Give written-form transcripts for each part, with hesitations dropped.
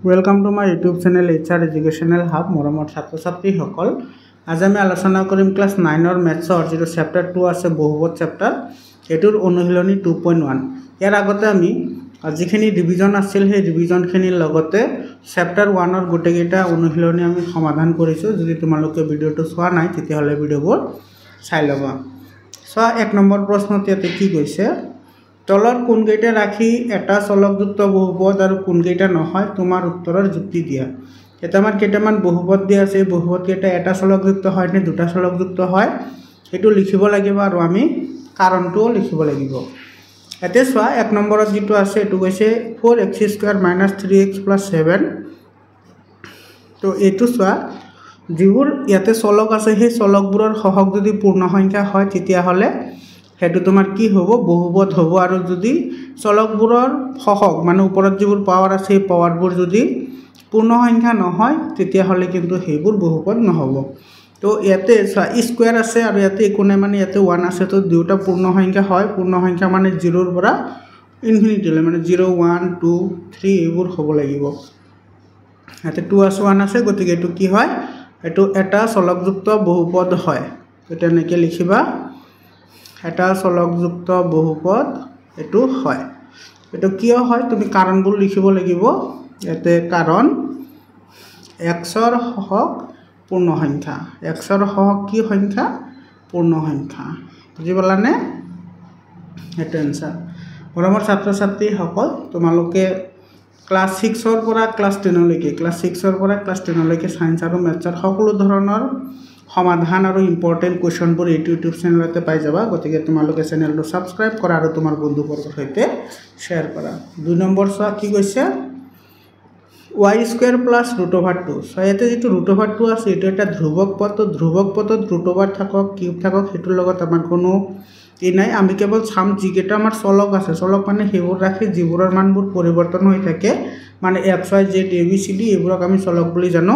welcome to my YouTube channel HR educational hub মৰমৰ ছাত্ৰ ছাত্ৰীসকল আজি আমি আলোচনা কৰিম ক্লাস 9 ৰ মেথছৰ যিটো চেপ্টাৰ 2 আছে বহুপদ চেপ্টাৰ এটোৰ অনুশীলনী 2.1 ইয়াৰ আগতে আমি যিখিনি ৰিভিজন আছিল সেই ৰিভিজনখিনিৰ লগতে চেপ্টাৰ 1 ৰ গোটেইটা অনুশীলনী আমি সমাধান কৰিছো যদি তোমালোকে ভিডিওটো চোৱা নাই তেতিয়াহলে ভিডিওবোৰ চাই লবা সো এক নম্বৰ প্ৰশ্নতে ইয়াতে কি কৈছে তলৰ কোনকেইটা ৰাখি এটা চলকযুক্ত বহুপদ আৰু কোনকেইটা নহয় তোমাৰ উত্তৰৰ যুক্তি দিয়া এটা আমাৰ কেইটামান বহুপদ দিয়া আছে বহুপদ কেইটা এটা চলকযুক্ত হয় নে দুটা চলকযুক্ত হয় এটো লিখিব লাগিব আৰু আমি কাৰণটো লিখিব লাগিব এতে চোৱা এক নম্বৰত যেটো আছে এটো কৈছে 4x² - 3x + 7 তো এটো চোৱা যিবোৰ ইয়াতে চলক আছে সেই চলকবোৰৰ সহগ যদি পূৰ্ণ সংখ্যা হয় তেতিয়া হলে হেতু তোমাৰ কি হ'ব বহুপদ হ'ব আৰু যদি চলকবোৰৰ সহগ মানে ওপৰত যিবোৰ পাৱাৰ আছে এই পাৱাৰবোৰ যদি পূৰ্ণ সংখ্যা নহয় তেতিয়া হলে কিন্তু হেবোৰ বহুপদ নহব তো ইয়াতে স্কয়াৰ আছে আৰু ইয়াতে কোনে মানে ইয়াতে 1 আছে তো দুটা পূৰ্ণ সংখ্যা হয় পূৰ্ণ সংখ্যা মানে 0 ৰ পৰা ইনফিনিটি লৈ মানে 0 1 2 3 এবোৰ হ'ব লাগিব ইয়াতে 2 আছে 1 আছে গতিকে এটো কি হয় এটো এটা চলকযুক্ত বহুপদ হয় তো এনেকৈ লিখিবা এটা চলকযুক্ত বহুপদ এটো হয় এটো কিয় হয় তুমি কাৰণবোৰ লিখিব লাগিব এতে কাৰণ x ৰ সহগ পূৰ্ণ সংখ্যা x ৰ সহগ কি সংখ্যা পূৰ্ণ সংখ্যা বুজি পালানে এটো आंसर মৰমৰ ছাত্ৰ ছাত্ৰী সকল তোমালোকে ক্লাস 6 ৰ পৰা ক্লাস 10 লৈকে ক্লাস 6 ৰ পৰা ক্লাস 10 লৈকে সায়েন্স আৰু মেথছৰ সকলো ধৰণৰ সমাধান আৰু ইম্পৰ্টেন্ট কোৱেশ্চনবোৰ ইউটিউব চেনেলতে পাই যাবা গতিকে তোমালোকে চেনেলটো সাবস্ক্ৰাইব কৰা আৰু তোমাৰ বন্ধুবৰ্গৰ সৈতে শেয়াৰ কৰা 2 নম্বৰ চোৱা কি কৈছে y² + √2 সো এতে যেটো √2 আছে এটা এটা ধ্ৰুৱক পদ তো ধ্ৰুৱক পদত √2 থাকক কিউব থাকক হেতুৰ লগত আমাৰ কোনো ই নাই আমি কেৱল চাম যিকেটা আমাৰ চলক আছে চলক মানে হেবোৰ ৰাখি যিবোৰৰ মানবোৰ পৰিৱৰ্তন হৈ থাকে মানে x y z a b c d এবোৰক আমি চলক বুলি জানো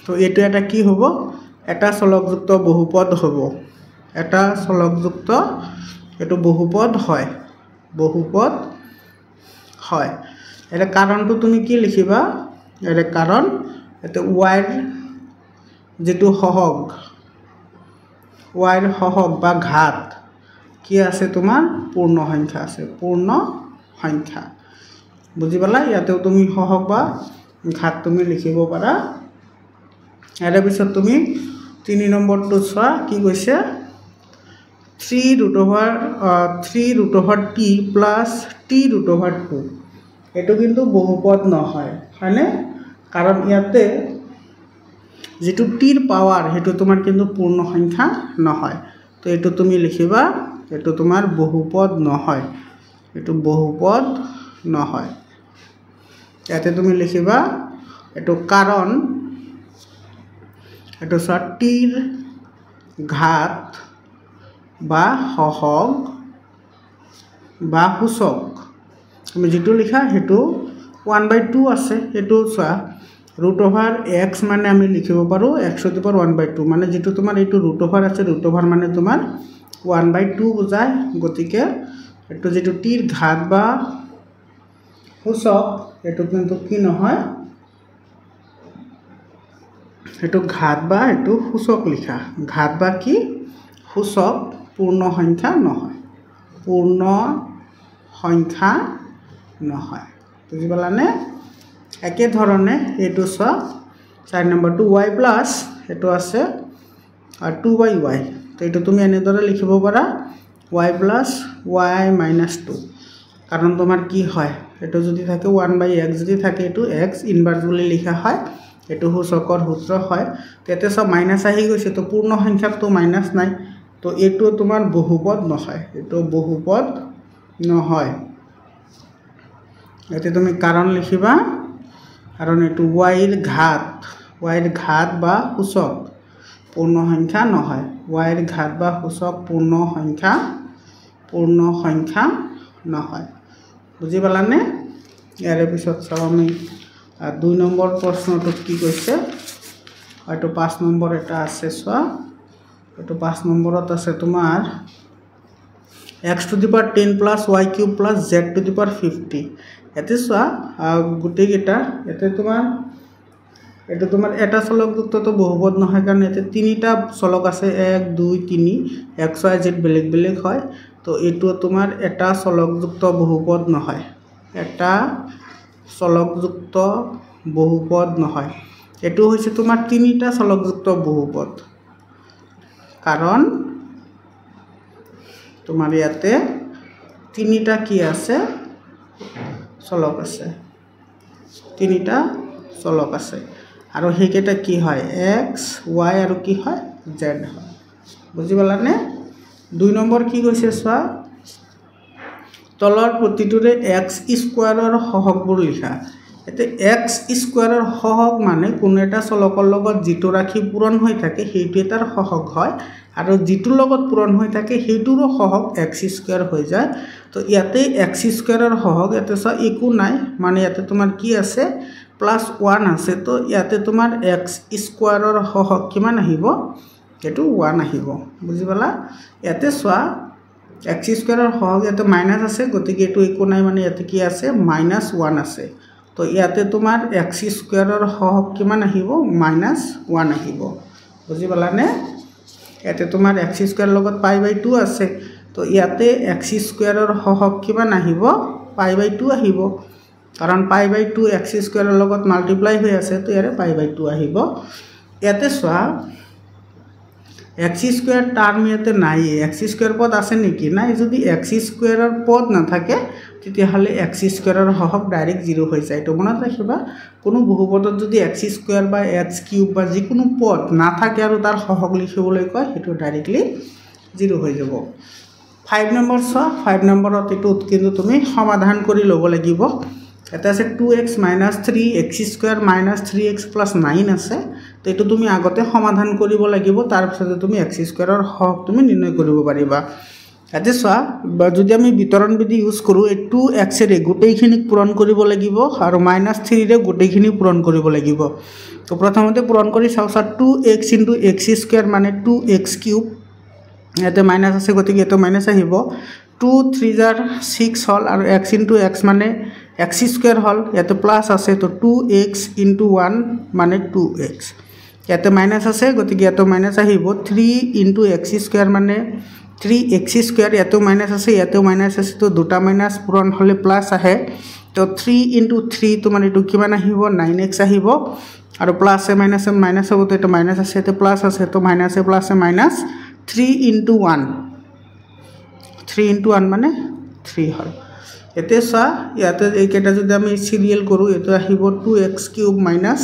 তো এটো এটা কি হ'ব এটা চলকযুক্ত বহুপদ হ'ব এটা চলকযুক্ত এটো বহুপদ হয় এটা কাৰণটো তুমি কি লিখিবা এটা কাৰণ এতে y ৰ যেটো সহগ y ৰ সহগ বা ঘাত কি আছে তোমাৰ পূৰ্ণ সংখ্যা আছে পূৰ্ণ সংখ্যা বুজি পালা ইয়াতেও তুমি সহগ বা ঘাত তুমি লিখিব পাৰা এৰ পিছত তুমি 3 নম্বৰটো চোৱা কি কৈছে 3√t + t√2 এটো কিন্তু বহুপদ নহয় হয়নে কাৰণ ইয়াতে যেটো t ৰ পাৱাৰ হেতু তোমাৰ কিন্তু পূৰ্ণ সংখ্যা নহয় তো এটো তুমি লিখিবা এটো তোমাৰ বহুপদ নহয় এটো বহুপদ নহয় ইয়াতে তুমি লিখিবা এটো কাৰণ এটো t ৰ ঘাত বা সহগ বা সূচক তুমি যেটো লিখা হেতু 1/2 আছে এটো চোৱা √x মানে আমি লিখিব পাৰো x⁴ মানে যেটো তোমাৰ এটো √, আছে √, মানে তোমাৰ 1/2 বুজায় গতিকে এটো যেটো t ৰ ঘাত বা সূচক এটো কিন্তু কি নহয় এটো ঘাত বা এটো সূচক লিখা ঘাত বা কি সূচক পূৰ্ণ সংখ্যা নহয় বুজি পালানে একে ধৰণে এটো চোৱা 4 নম্বৰটো y প্লাস এটো আছে আৰু 2/y তো এটো তুমি এনেদৰে লিখিব পাৰা y প্লাস y - 2 কাৰণ তোমাৰ কি হয় এটো যদি থাকে 1/x যদি থাকে এটো x ইনভার্স বুলি লিখা হয় এটো সূচকৰ সূত্ৰ হয় তেতে সব মাইনাস আহি গৈছে তো পূৰ্ণ সংখ্যাত তো মাইনাস নাই তো এটো তোমাৰ বহুপদ নহয় এটো বহুপদ নহয় এতে তুমি কাৰণ লিখিবা কাৰণ এটো y ৰ ঘাত বা সূচক পূৰ্ণ সংখ্যা নহয় y ৰ ঘাত বা সূচক পূৰ্ণ সংখ্যা নহয় বুজি পালানে ইয়াৰ পিছত চাও আমি 2 নম্বৰ প্ৰশ্নটো কি কৈছে হয়তো 5 নম্বৰ এটা আছে চোৱা এটো 5 নম্বৰত আছে তোমাৰ x⁻10 + y³ + z⁻50 ইয়াতে চোৱা গোটেইকেইটা ইয়াতে তোমাৰ এটা তোমাৰ এটা চলকযুক্তটো বহুপদ নহয় কাৰণ ইয়াতে তিনিটা চলক আছে 1 2 3 x y z বেলেগ বেলেগ হয় তো এইটো তোমাৰ এটা চলকযুক্ত বহুপদ নহয় এটা চলকযুক্ত বহুপদ নহয় এটো হৈছে তোমাৰ তিনিটা চলকযুক্ত বহুপদ কাৰণ তোমাৰ ইয়াতে তিনিটা কি আছে চলক আছে তিনিটা চলক আছে আৰু হেকেটা কি হয় x y আৰু কি হয় z হয় বুজি পালানে 2 নম্বৰ কি কৈছে চোৱা তলৰ প্ৰতিটোৰে x স্কয়াৰৰ হহগবোৰ লিখা এতে x স্কয়াৰৰ হহগ মানে কোনো এটা চলকৰ লগত যেটো ৰাখি পূৰণ হৈ থাকে হেইটো এটাৰ হহগ হয় আৰু যেটো লগত পূৰণ হৈ থাকে হেইটোৰো হহগ x স্কয়াৰ হৈ যায় তো ইয়াতে x স্কয়াৰৰ হহগ এতে চা একো নাই মানে ইয়াতে তোমাৰ কি আছে +1 আছে তো ইয়াতে তোমাৰ x স্কয়াৰৰ হহগ কিমান আহিব এটো 1 আহিব বুজি পালা ইয়াতে চোৱা x স্কয়াৰৰ হহগ ইয়াতে মাইনাস আছে গতিকে এটো একো নাই মানে ইয়াতে কি আছে -1 আছে তো ইয়াতে তোমাৰ x স্কয়াৰৰ হহগ কিমান আহিব -1 আহিব বুজি পালানে ইয়াতে তোমাৰ x স্কয়াৰ লগত π/2 আছে তো ইয়াতে x স্কয়াৰৰ হহগ কিমান আহিব π/2 আহিব কাৰণ π/2 x স্কয়াৰৰ লগত মাল্টিপ্লাই হৈ আছে তো ইয়াৰে π/2 আহিব ইয়াতে চোৱা x স্কয়াৰ টাৰ্ম ইয়াতে নাই x স্কয়াৰ পদ আছে নেকি নাই যদি x স্কয়াৰৰ পদ না থাকে তেতিয়া হলে x স্কয়াৰৰ হহগ ডাইৰেক্ট 0 হৈ যায় তো মনত ৰাখিবা কোনো বহুপদত যদি x স্কয়াৰ বা x কিউব বা যিকোনো পদ না থাকে আৰু তাৰ হহগ লিখিবলৈ কয় হেতু ডাইৰেক্টলি 0 হৈ যাব 5 নম্বৰ চোৱা 5 নম্বৰত এটো কিন্তু তুমি সমাধান কৰি লব লাগিব এটা আছে 2x - 3x স্কয়াৰ - 3x + 9 আছে তো এটো তুমি আগতে সমাধান কৰিব লাগিব তাৰ পিছত তুমি x স্কয়াৰৰ হহগ তুমি নিৰ্ণয় কৰিব পাৰিবা এতে চোৱা যদি আমি বিতৰণ বিধি ইউজ কৰো এই 2x ৰে গোটেইখিনি পূৰণ কৰিব লাগিব আৰু -3 ৰে গোটেইখিনি পূৰণ কৰিব লাগিব তো প্ৰথমতে পূৰণ কৰি চাওছা 2x * x স্কয়াৰ মানে 2x কিউব ইয়াতে মাইনাস আছে গতিকে এটো মাইনাস আহিব 2 3 * 6 হল আৰু x * x মানে x স্কয়াৰ হল ইয়াতে প্লাস আছে তো 2x * 1 মানে 2x ইয়াতে মাইনাস আছে গতিকে এটো মাইনাস আহিব 3 * x স্কয়াৰ মানে 3x স্কয়াৰ ইয়াতে মাইনাস আছে ইয়াতে মাইনাস আছে তো দুটা মাইনাস পূৰণ হলে প্লাস আহে তো 3 * 3 তোমাৰ এটো কিমান আহিব 9x আহিব আৰু প্লাসে মাইনাসে মাইনাস হ'ব তো এটা মাইনাস আছে তো প্লাস আছে তো মাইনাসে প্লাসে মাইনাস 3 * 1 3 * 1 মানে 3 হল এতে চা ইয়াতে এইকেটা যদি আমি সিরিয়াল কৰো এটো আহিব 2x³ মাইনাস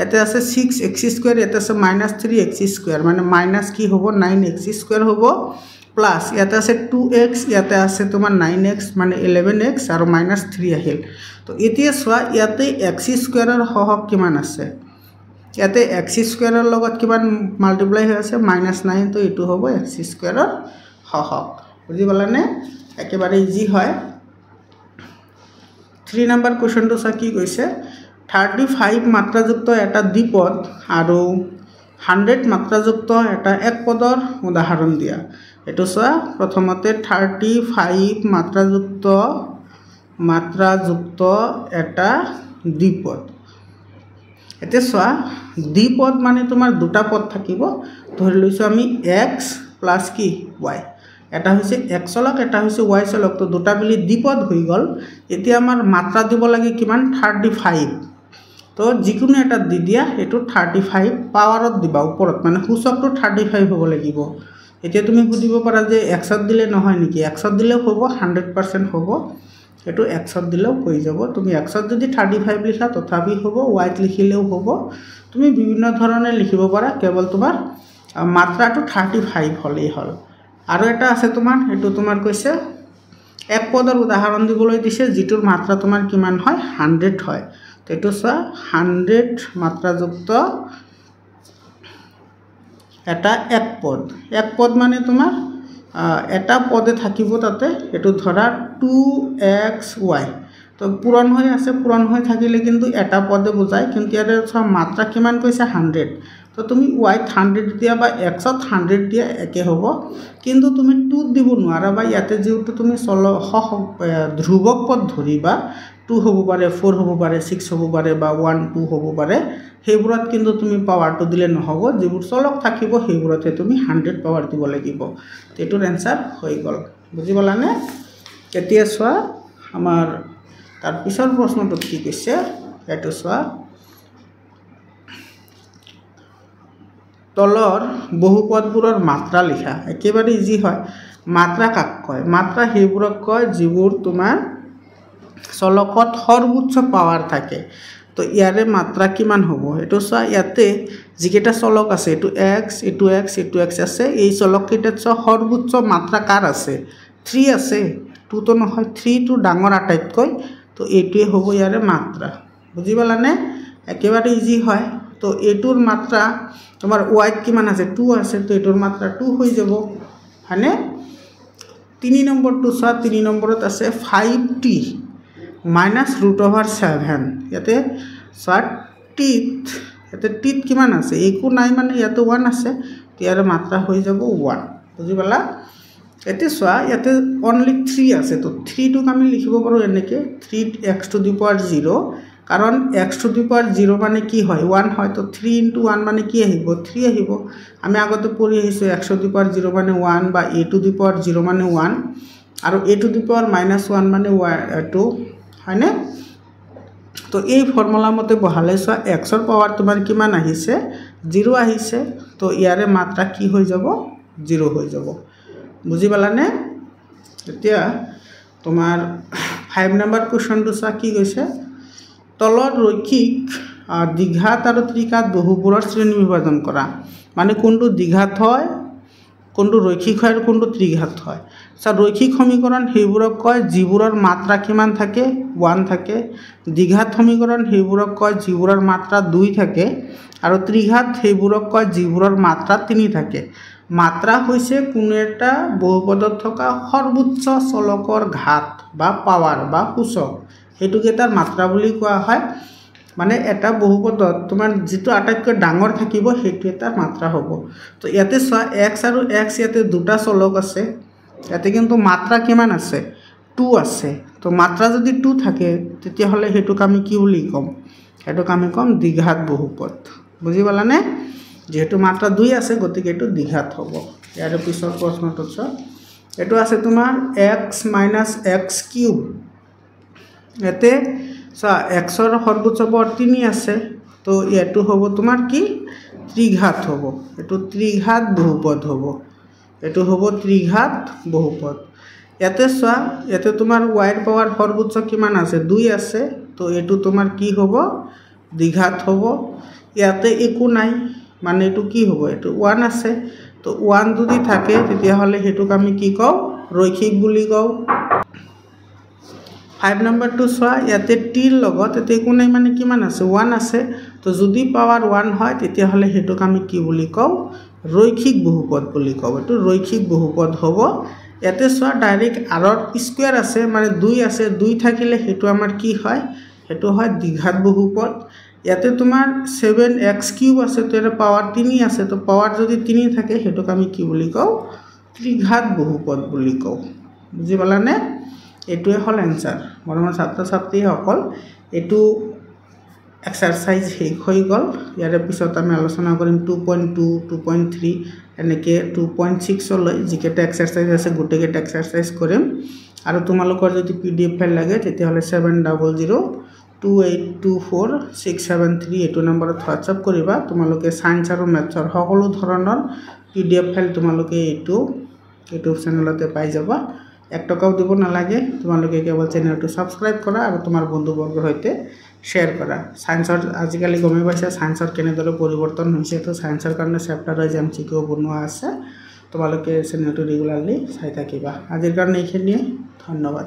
এতে আছে 6x² এতে আছে -3x² মানে মাইনাস কি হ'ব 9x² হ'ব প্লাস ইয়াতে আছে 2x ইয়াতে আছে তোমাৰ 9x মানে 11x আৰু -3 আহিল তো এতিয়া চোৱা ইয়াতে x² ৰ হহগ কিমান আছে ইয়াতে x² ৰ লগত কিমান মাল্টিপ্লাই হৈ আছে -9 তো এটো হ'ব x² ৰ হহগ বুজি পালানে একেবাৰে ইজি হয় 3 নম্বৰ কোৱেশ্চনটো চা কি কৈছে 35 মাত্ৰাযুক্ত এটা দ্বিপদ আৰু 100 মাত্ৰাযুক্ত এটা একপদৰ উদাহৰণ দিয়া এটো চা প্ৰথমতে 35 মাত্ৰাযুক্ত এটা দ্বিপদ এতে চোৱা দ্বিপদ মানে তোমাৰ দুটা পদ থাকিব ধৰি লৈছো আমি x প্লাস কি y এটা হৈছে x চলক এটা হৈছে y চলক তো দুটা মিলি দ্বিপদ হৈ গল এতিয়া আমাৰ মাত্ৰা দিব লাগে কিমান 35 তো যিকোনো এটা দি দিয়া এটো 35 পাৱাৰত দিবা ওপৰত মানে সূচকটো 35 হ'ব লাগিব এতিয়া তুমি বুজিব পাৰা যে x ত দিলে নহয় নেকি x ত দিলে হ'ব 100% হ'ব এটো x ত দিলেও হৈ যাব তুমি x ত যদি 35 লিখা তথাপি হ'ব y ত লিখিলেও হ'ব তুমি বিভিন্ন ধৰণে লিখিব পাৰা কেৱল তোমাৰ মাত্ৰাটো 35 হলেই হল আৰু এটা আছে তোমাৰ এটো তোমাৰ কৈছে এক পদৰ উদাহৰণ দিবলৈ দিছে যিটোৰ মাত্ৰা তোমাৰ কিমান হয় 100 হয় তো এটো চা 100 মাত্ৰাযুক্ত এটা এক পদ মানে তোমাৰ এটা পদে থাকিব তাতে এটো ধৰা 2xy তো পূৰণ হৈ থাকিলে কিন্তু এটা পদে বুজায় কিন্তু ইয়াৰে মাত্ৰা কিমান কৈছে 100 তো তুমি y 100 দিয়া বা x 100 দিয়া একে হ'ব কিন্তু তুমি 2 দিব নোৱাৰা বা ইয়াতে যেটো তুমি ধ্ৰুবক পদ ধৰিবা 2 হ'ব পাৰে 4 হ'ব পাৰে 6 হ'ব পাৰে বা 1 2 হ'ব পাৰে সেইবোৰত কিন্তু তুমি পাৱাৰটো দিলে নহ'ব যিবোৰ চলক থাকিব সেইবোৰতে তুমি 100 পাৱাৰ দিব লাগিব এটোৰ এনসাৰ হৈ গল বুজি পালানে এতিয়া চোৱা আমাৰ তাৰ পিছৰ প্ৰশ্নটো কি কৈছে এটো চোৱা তলৰ বহুপদবোৰৰ মাত্ৰা লিখা একেবাৰে ইজি হয় মাত্ৰা কাক কয় মাত্ৰা সেইবোৰক কয় যিবোৰ তোমাৰ চলকত সৰ্বোচ্চ পাৱাৰ থাকে তো ইয়াৰে মাত্ৰা কিমান হ'ব এটো চোৱা ইয়াতে যিকেটা চলক আছে এটো x এটো x এটো x আছে এই চলক কেইটাত সৰ্বোচ্চ মাত্ৰা কাৰ আছে 3 আছে 2 তো নহয় 3 টো ডাঙৰ আটাইতকৈ তো এইটোৱে হ'ব ইয়াৰে মাত্ৰা বুজি পালানে একেবাৰে ইজি হয় তো এটোৰ মাত্ৰা তোমাৰ y কিমান আছে 2 আছে তো এটোৰ মাত্ৰা 2 হৈ যাব হয়নে 3 নম্বৰটো চোৱা 3 নম্বৰত আছে 5t -√7 ইয়াতে চোৱা টিত ইয়াতে টিত কিমান আছে একো নাই মানে ইয়াতে 1 আছে ইয়াৰ মাত্ৰা হৈ যাব 1 বুজি পালা এতে চোৱা ইয়াতে অনলি 3 আছে তো 3 টোক আমি লিখিব পাৰো এনেকে 3x⁴0 কাৰণ x⁴0 মানে কি হয় 1 হয় তো 3 * 1 মানে কি আহিব 3 আহিব আমি আগতে পঢ়ি আহিছো x⁴0 মানে 1 বা a⁴0 মানে 1 আৰু a⁻⁻1 মানে 2 হয়নে তো এই ফৰ্মুলা মতে বহালে চোৱা x ৰ পাৱাৰ তোমাৰ কিমান আহিছে 0 আহিছে তো ইয়াৰে মাত্ৰা কি হৈ যাব 0 হৈ যাব বুজি পালানে এতিয়া তোমাৰ 5 নম্বৰ কোৱেশ্চনটো চোৱা কি কৈছে তলৰ ৰৈখিক দ্বিঘাত আৰু ত্ৰিঘাত বহুবোৰৰ শ্ৰেণী বিভাজন কৰা মানে কোনটো দ্বিঘাত হয় কোনটো ৰৈখিক হয় আৰু কোনটো ত্ৰিঘাত হয় স্যাৰ ৰৈখিক সমীকৰণ সেইবোৰক কয় যিবোৰৰ মাত্ৰা কিমান থাকে 1 থাকে দ্বিঘাত সমীকৰণ সেইবোৰক কয় যিবোৰৰ মাত্ৰা 2 থাকে আৰু ত্ৰিঘাত সেইবোৰক কয় যিবোৰৰ মাত্ৰা 3 থাকে মাত্ৰা হৈছে কোনো এটা বহুপদত থকা সৰ্বোচ্চ চলকৰ ঘাত বা পাৱাৰ বা সূচক হেতুকে তাৰ মাত্ৰা বুলি কোৱা হয় মানে এটা বহুপদত তোমাৰ যেটো আটাইতকৈ ডাঙৰ থাকিব হেতু তাৰ মাত্ৰা হ'ব তো ইয়াতে চোৱা x আৰু x ইয়াতে দুটা চলক আছে ইয়াতে কিন্তু মাত্ৰা কিমান আছে 2 আছে তো মাত্ৰা যদি 2 থাকে তেতিয়া হলে হেতুক আমি কি বুলি কম হেতুক আমি কম দ্বিঘাত বহুপদ বুজি পালানে যেহেতু মাত্ৰা 2 আছে গতিকে এটো দ্বিঘাত হ'ব ইয়াৰ পিছৰ প্ৰশ্নটো চোৱা এটো আছে তোমাৰ x - x³ এতে চোৱা x ৰ সৰ্বোচ্চ পাৱাৰ 3 আছে তো এটো হ'ব তোমাৰ কি ত্ৰিঘাত হ'ব এটো ত্ৰিঘাত বহুপদ হ'ব এটো হ'ব ত্ৰিঘাত বহুপদ ইয়াতে চোৱা ইয়াতে তোমাৰ y ৰ পাৱাৰ সৰ্বোচ্চ কিমান আছে 2 আছে তো এটো তোমাৰ কি হ'ব দ্বিঘাত হ'ব ইয়াতে একো নাই মানে এটো কি হ'ব এটো 1 আছে তো 1 যদি থাকে তেতিয়া হলে হেতুক আমি কি কও রৈখিক বুলি কও 5 নম্বৰটো চোৱা ইয়াতে t ৰ লগত এতে একো নাই মানে কিমান আছে 1 আছে তো যদি পাৱাৰ 1 হয় তেতিয়া হলে হেতুক আমি কি বুলি কও ৰৈখিক বহুপদ বুলি কও এটো ৰৈখিক বহুপদ হ'ব ইয়াতে চোৱা ডাইৰেক্ট r ৰ স্কয়াৰ আছে মানে 2 আছে 2 থাকিলে হেতু আমাৰ কি হয় হেতু হয় দ্বিঘাত বহুপদ ইয়াতে তোমাৰ 7x³ আছে তো এৰ পাৱাৰ 3 আছে তো পাৱাৰ যদি 3 থাকে হেতুক আমি কি বুলি কও ত্ৰিঘাত বহুপদ বুলি কও বুজি পালানে এটোৱে হল आंसर মৰমৰ ছাত্ৰ ছাত্ৰী সকল এটো এক্সাৰসাইজ শেষ হৈ গল ইয়াৰ পিছত আমি আলোচনা কৰিম 2.2 2.3 এনেকে 2.6 লৈ যিকেটা এক্সাৰসাইজ আছে গুটেকেটা এক্সাৰসাইজ কৰিম আৰু তোমালোকৰ যদি পিডিএফ ফাইল লাগে তেতিয়া হলে 7002824673 এটো নম্বৰত হোৱাটসএপ কৰিবা তোমালোকে সায়েন্স আৰু ম্যাথৰ সকলো ধৰণৰ পিডিএফ ফাইল তোমালোকে এটো ইউটিউব চেনেলতে পাই যাবা 1 টকাও দিব নালাগে তোমালোকে কেৱল চেনেলটো সাবস্ক্ৰাইব কৰা আৰু তোমাৰ বন্ধুবৰ্গৰ সৈতে শেয়াৰ কৰা সায়েন্সৰ আজিকালি গমে পাইছে সায়েন্সৰ কেনেদৰে পৰিৱৰ্তন হৈছে তো সায়েন্সৰ কাৰণে চেপ্টাৰ ওয়াইজ এমসিকিউ বনোৱা আছে তোমালোকে চেনেলটো ৰেগুলাৰলি চাই থাকিবা আজিৰ কাৰণে এইখিনিয়ে ধন্যবাদ